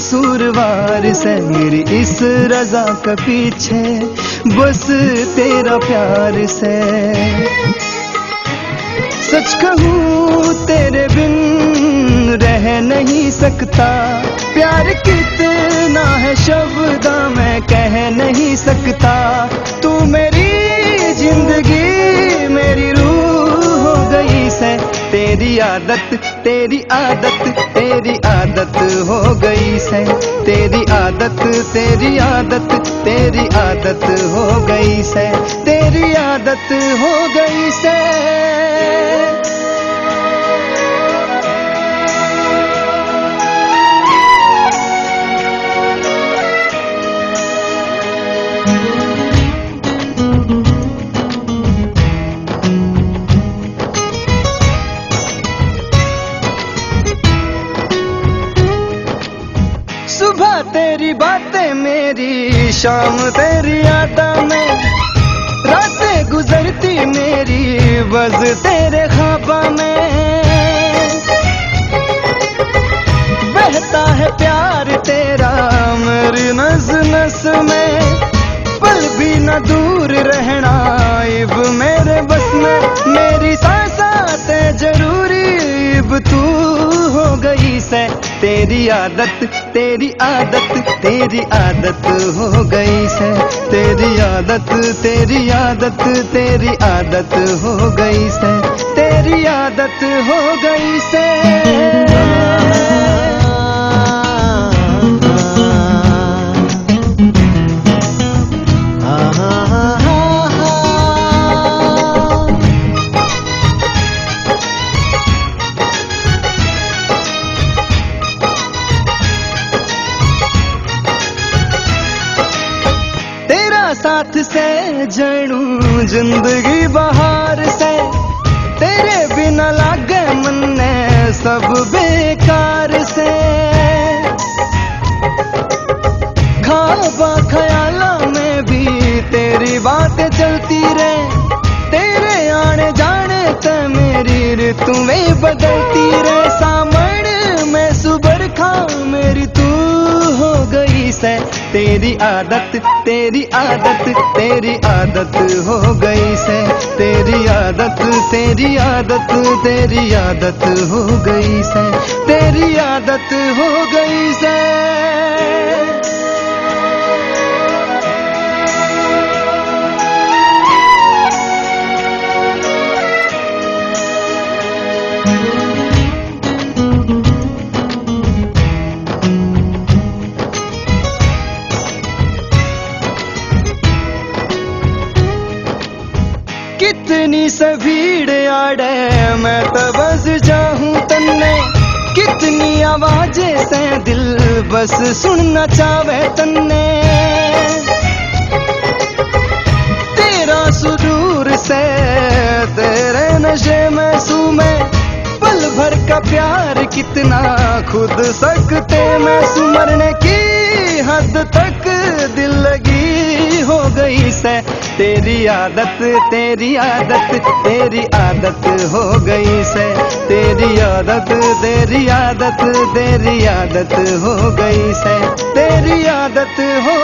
कसूरवार से, मेरी इस रजा के पीछे बस तेरा प्यार से। सच कहूँ तेरे बिन रह नहीं सकता, प्यार कितना है शब्दा मैं कह नहीं सकता। तू मेरी जिंदगी मेरी रूह हो गई से, तेरी आदत तेरी आदत तेरी आदत हो गई से, तेरी आदत तेरी आदत तेरी आदत हो गई से, तेरी आदत हो गई से। सुबह तेरी बातें मेरी, शाम तेरी यादें में, रातें गुजरती मेरी बस तेरे ख्वाबों में। बहता है प्यार तेरा मेरी नस नस में, पल भी न दूर रहना इब मेरे बस में। मेरी सांसें जरूरी इब तू हो गई से, तेरी आदत तेरी आदत तेरी आदत हो गई से, तेरी आदत तेरी आदत तेरी आदत हो गई से, तेरी आदत हो गई से। साथ से जड़ू जिंदगी बहार से, तेरे बिना लागे मन ने सब बेकार से। ख्वाबा ख्याला में भी तेरी बातें चलती रहे, तेरे आने जाने ते मेरी ऋतुएं बदलती रहे। सामने में सुबर खा मेरी तू हो गई से, तेरी आदत तेरी आदत तेरी आदत हो गई से, तेरी आदत तेरी आदत तेरी आदत हो गई से, तेरी आदत हो गई से। कितनी से भीड़ आड़े मैं तो बस जाऊं तन्ने, कितनी आवाजें से दिल बस सुनना चाहे तन्ने। तेरा सुरूर से तेरे नशे में सूमे, पल भर का प्यार कितना खुद सकते मैं। सुमरने की हद तक दिल लगी हो गई से, तेरी आदत तेरी आदत तेरी आदत हो गई से, तेरी आदत तेरी आदत तेरी आदत हो गई से, तेरी आदत हो